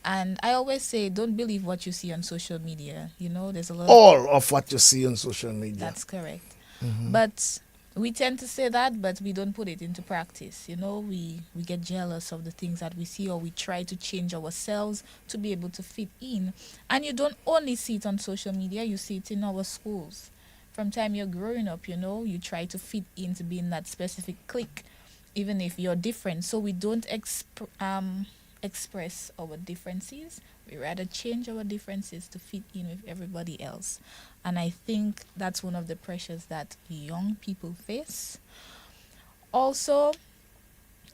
And I always say, don't believe what you see on social media. There's a lot all of what you see on social media. That's correct. Mm-hmm. But We tend to say that, but we don't put it into practice. You know, we get jealous of the things that we see, or we try to change ourselves to be able to fit in. And you don't only see it on social media, you see it in our schools. From time you're growing up, you know, you try to fit in to be in that specific clique, even if you're different. So we don't express our differences. We rather change our differences to fit in with everybody else. And I think that's one of the pressures that young people face. Also,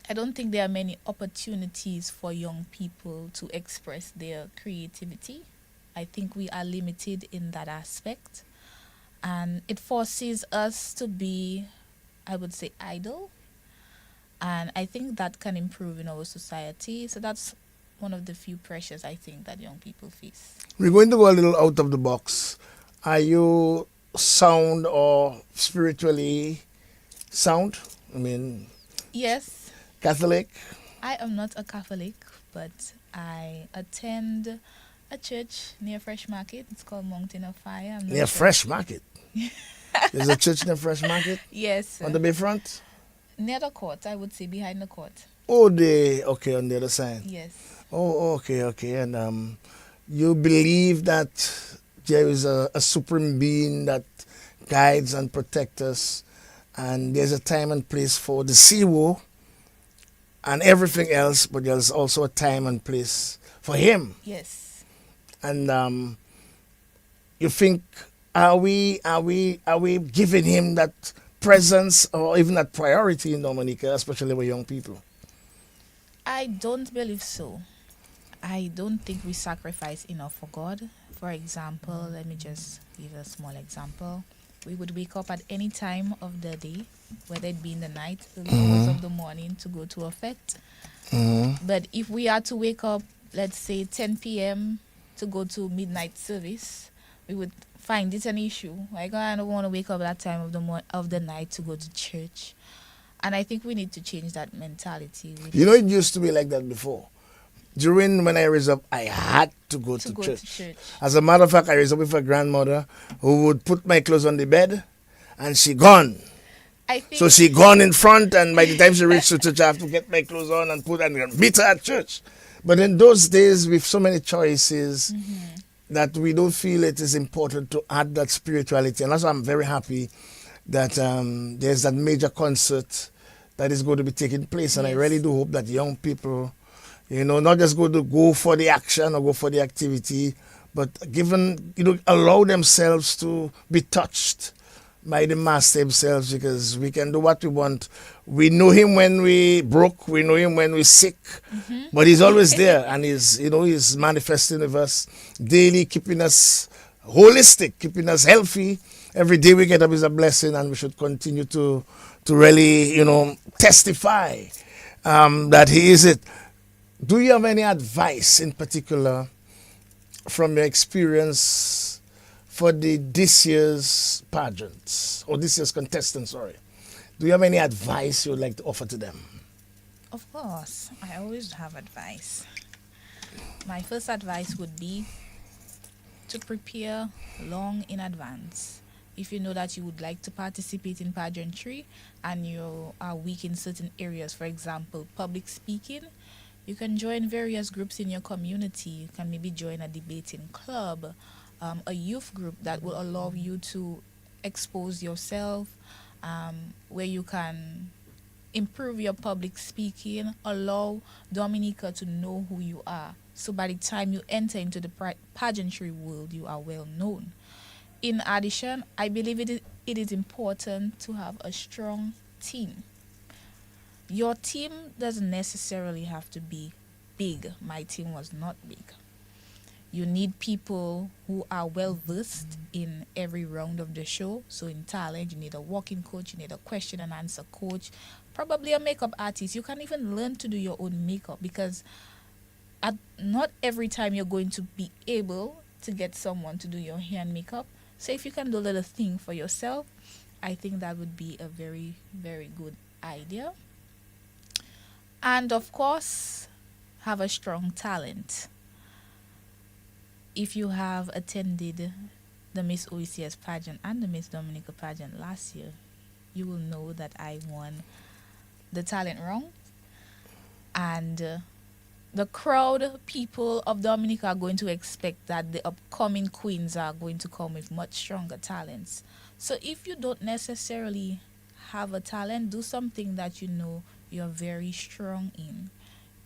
I don't think there are many opportunities for young people to express their creativity. I think we are limited in that aspect. And it forces us to be, I would say, idle. And I think that can improve in our society. So that's one of the few pressures I think that young people face. We're going to go a little out of the box. Are you sound or spiritually sound? I mean, Yes, Catholic? I am not a Catholic, but I attend a church near Fresh Market. It's called Mountain of Fire. I'm not Near sure. Fresh Market. There's a church near Fresh Market Yes, on the bayfront? near the court, I would say, behind the court. Oh, okay, on the other side. Yes. Oh, okay. And you believe that there is a supreme being that guides and protects us, and there's a time and place for the zero and everything else, but there's also a time and place for him. Yes. And you think, are we giving him that presence or even that priority in Dominica, especially with young people? I don't believe so. I don't think we sacrifice enough for God. For example, let me just give a small example. We would wake up at any time of the day, whether it be in the night, early hours of the morning, to go to a fete. But if we are to wake up, let's say 10 p.m. to go to midnight service, we would find it an issue. Like, I don't want to wake up that time of the night to go to church. And I think we need to change that mentality. You know, it used to be like that before. During when I raised up, I had to go to to church. church. As a matter of fact, I raised up with a grandmother who would put my clothes on the bed, and she gone. I think So she gone in front, and by the time she reached the church, I have to get my clothes on and put and meet her at church. But in those days, with so many choices, that we don't feel it is important to add that spirituality. And that's why I'm very happy that there's that major concert that is going to be taking place. And I Yes. really do hope that young people, you know, not just going to go for the action or go for the activity, but allow themselves to be touched by the master himself, because we can do what we want. We know him when we broke, we know him when we're sick, but he's always there, and he's manifesting with us daily, keeping us holistic, keeping us healthy. Every day we get up is a blessing, and we should continue to really, testify that he is it. Do you have any advice in particular from your experience for this year's pageants, or this year's contestants, sorry? Do you have any advice you would like to offer to them? Of course, I always have advice. My first advice would be to prepare long in advance. If you know that you would like to participate in pageantry and you are weak in certain areas, for example, public speaking, you can join various groups in your community. You can maybe join a debating club, a youth group that will allow you to expose yourself, where you can improve your public speaking, allow Dominica to know who you are. So by the time you enter into the pageantry world, you are well known. In addition, I believe it is important to have a strong team. Your team doesn't necessarily have to be big. My team was not big. You need people who are well versed in every round of the show. So in talent, you need a walking coach, you need a question and answer coach, probably a makeup artist. You can even learn to do your own makeup, because not every time you're going to be able to get someone to do your hair and makeup. So if you can do a little thing for yourself, I think that would be a very, very good idea. And of course, have a strong talent. If you have attended the Miss OECS pageant and the Miss Dominica pageant last year, you will know that I won the talent round. And the crowd people of Dominica are going to expect that the upcoming queens are going to come with much stronger talents. So if you don't necessarily have a talent, do something that you know you're very strong in.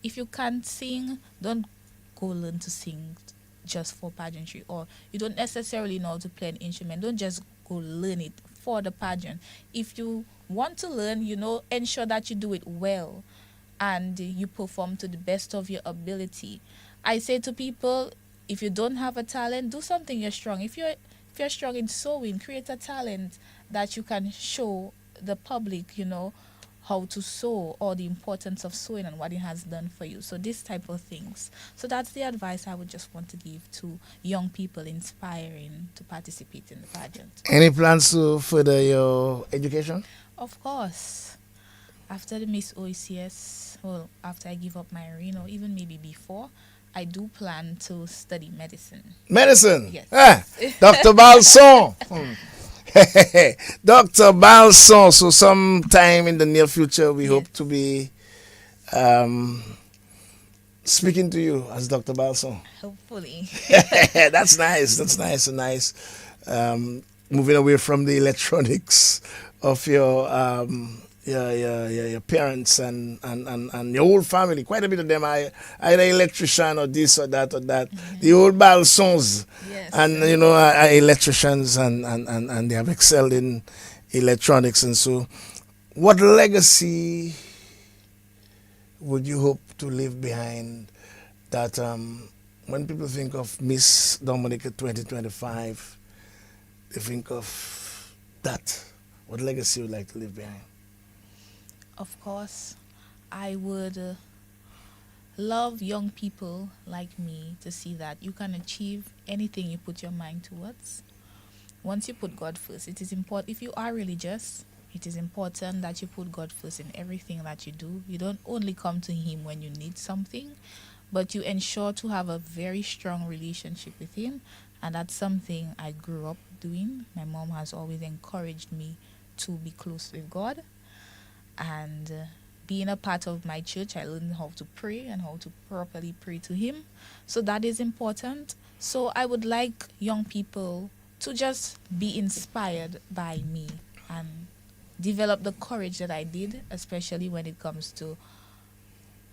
If you can't sing, don't go learn to sing just for pageantry, or you don't necessarily know how to play an instrument, don't just go learn it for the pageant. If you want to learn, ensure that you do it well and you perform to the best of your ability. I say to people, if you don't have a talent, do something you're strong. If you're strong in sewing, create a talent that you can show the public, how to sew, or the importance of sewing and what it has done for you. So this type of things. So that's the advice I would just want to give to young people inspiring to participate in the pageant. Any plans to further your education? Of course. After the Miss OECS, well, after I give up my arena, or even maybe before, I do plan to study medicine. Medicine? Yes. Dr. Balson. Dr. Balson. So sometime in the near future, we hope to be speaking to you as Dr. Balson. Hopefully. That's nice. That's nice and nice. Moving away from the electronics of your parents and your whole family. Quite a bit of them are either electrician or this or that or that. Mm-hmm. The old Balsons, yes, and are electricians and they have excelled in electronics. And so, what legacy would you hope to leave behind that when people think of Miss Dominica 2025, they think of that? What legacy would you like to leave behind? Of course, I would love young people like me to see that you can achieve anything you put your mind towards. Once you put God first, it is important. If you are religious, it is important that you put God first in everything that you do. You don't only come to Him when you need something, but you ensure to have a very strong relationship with Him. And that's something I grew up doing. My mom has always encouraged me to be close with God. And being a part of my church, I learned how to pray and how to properly pray to Him. So that is important. So I would like young people to just be inspired by me and develop the courage that I did, especially when it comes to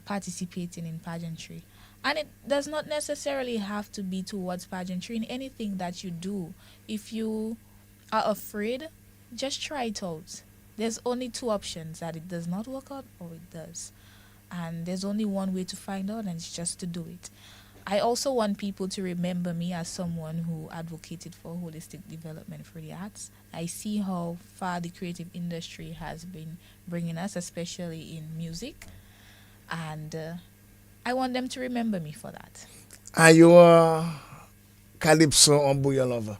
participating in pageantry. And it does not necessarily have to be towards pageantry. In anything that you do, if you are afraid, just try it out. There's only two options, that it does not work out or it does. And there's only one way to find out, and it's just to do it. I also want people to remember me as someone who advocated for holistic development for the arts. I see how far the creative industry has been bringing us, especially in music. And I want them to remember me for that. Are you a calypso or booyah lover?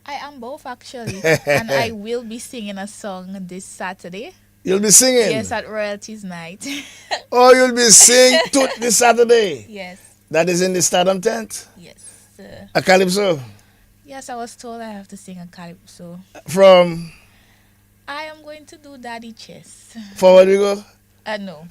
I am both, actually. And I will be singing a song this Saturday. You'll be singing? Yes, at Royalties Night. Oh, you'll be singing this Saturday? Yes. That is in the Stardom tent? Yes. A calypso? Yes, I was told I have to sing a calypso. From? I am going to do Daddy Chess. Forward we go? No.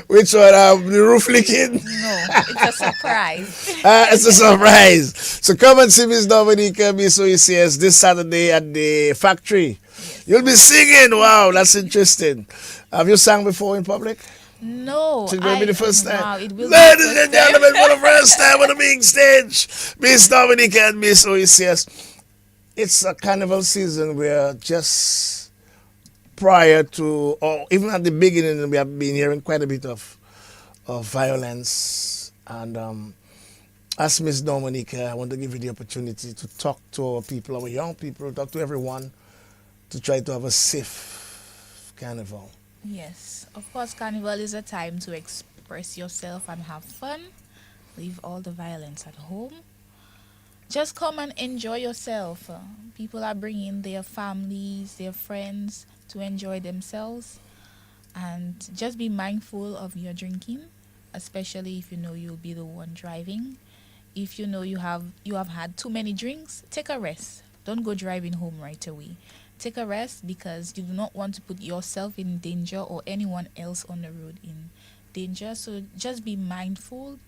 Which one? The roof leaking? No, it's a surprise. It's a surprise. So come and see Miss Dominica, Miss OECS this Saturday at the factory. Yes. You'll be singing. Wow, that's interesting. Have you sung before in public? No. So it will be the first time. Wow, it will Ladies and gentlemen, for the first time on the big stage, Miss Dominica and Miss OECS. It's a carnival season where just prior to, or even at the beginning, we have been hearing quite a bit of violence. And as Miss Dominica, I want to give you the opportunity to talk to our people, our young people, talk to everyone, to try to have a safe carnival. Yes, of course, carnival is a time to express yourself and have fun. Leave all the violence at home. Just come and enjoy yourself. People are bringing their families, their friends to enjoy themselves. And just be mindful of your drinking, especially if you know you'll be the one driving. If you know you have had too many drinks, take a rest. Don't go driving home right away. Take a rest because you do not want to put yourself in danger or anyone else on the road in danger. So just be mindful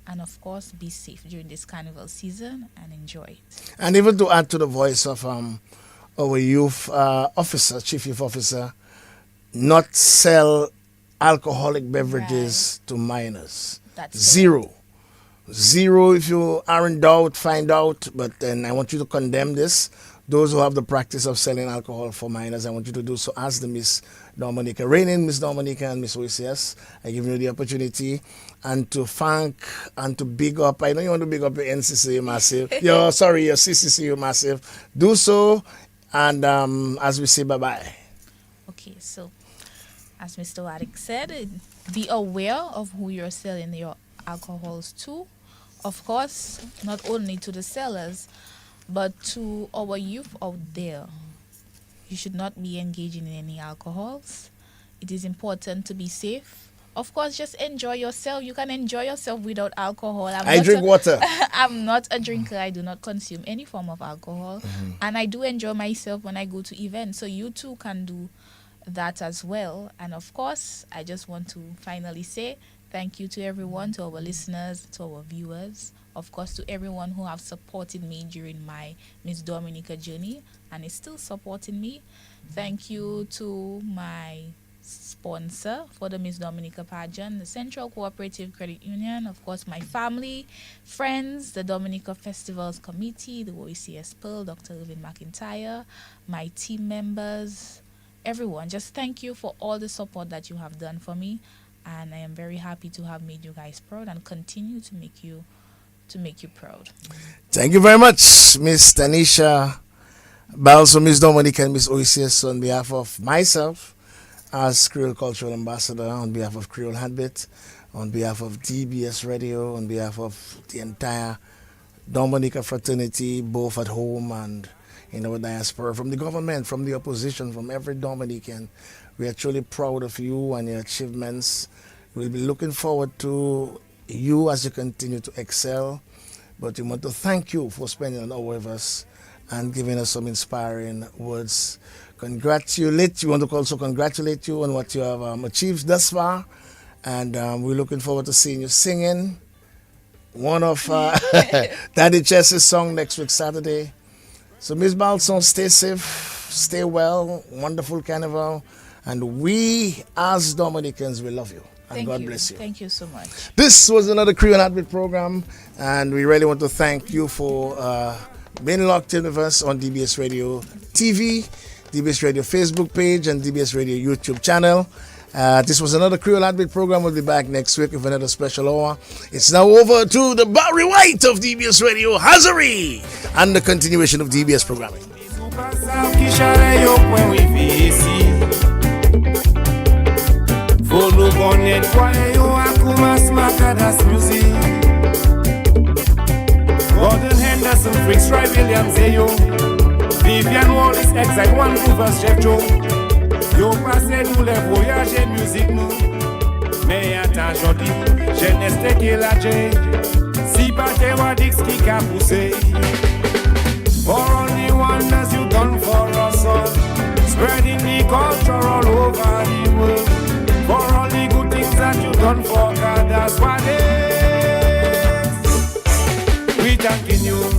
and of course be safe during this carnival season and enjoy it. And even to add to the voice of our youth officer, chief youth officer, not sell alcoholic beverages to minors. That's Zero. Zero. If you are in doubt, find out. But then I want you to condemn this. Those who have the practice of selling alcohol for minors, I want you to do so as the Miss Dominica, reigning Miss Dominica and Miss OECS. I give you the opportunity and to thank and to big up. I know you want to big up your NCC Massive. your CCCU Massive. Do so, and as we say bye-bye. Okay, so as Mr. Waddick said, be aware of who you're selling your alcohols to. Of course, not only to the sellers, but to our youth out there. You should not be engaging in any alcohols. It is important to be safe. Of course, just enjoy yourself. You can enjoy yourself without alcohol. I drink water. I'm not a drinker. I do not consume any form of alcohol. And I do enjoy myself when I go to events. So you too can do that as well. And of course, I just want to finally say thank you to everyone, to our listeners, to our viewers. Of course, to everyone who have supported me during my Miss Dominica journey and is still supporting me. Thank you to my sponsor for the Miss Dominica pageant, the Central Cooperative Credit Union, of course, my family, friends, the Dominica Festivals Committee, the OECS Pearl, Dr. Irvin McIntyre, my team members, everyone. Just thank you for all the support that you have done for me. And I am very happy to have made you guys proud and continue to make you proud. Thank you very much, Miss Tanisha, but also Miss Dominica and Miss OECS on behalf of myself as Creole Cultural Ambassador, on behalf of Creole Heartbeat, on behalf of DBS Radio, on behalf of the entire Dominica fraternity, both at home and in our diaspora, from the government, from the opposition, from every Dominican. We are truly proud of you and your achievements. We'll be looking forward to you as you continue to excel. But we want to thank you for spending an hour with us and giving us some inspiring words. We want to also congratulate you on what you have achieved thus far. And we're looking forward to seeing you singing one of Daddy Chess's song next week, Saturday. So, Miss Balson, stay safe, stay well, wonderful carnival. And we, as Dominicans, we love you. And God bless you. Thank you so much. This was another Creole Heartbeat program, and we really want to thank you for being locked in with us on DBS Radio TV, DBS Radio Facebook page, and DBS Radio YouTube channel. This was another Creole Heartbeat program. We'll be back next week with another special hour. It's now over to the Barry White of DBS Radio, Hazari, and the continuation of DBS programming. Follow Bonnet, Kwayo, Akumas, Makadas music. Gordon Henderson, Fritz Roy Williams, Ayo. Vivian Wallace, Exile One Movers, Chef Joe. Yo passé nous les voyages musique nous. Mais attends, jodi, jeunesse te qui la j'ai. Si pas te Wadix qui qu'a poussé. For only wonders you done for us all. Spreading the culture all over the world. For all the good things that you done for God, that's what it is. We thanking you.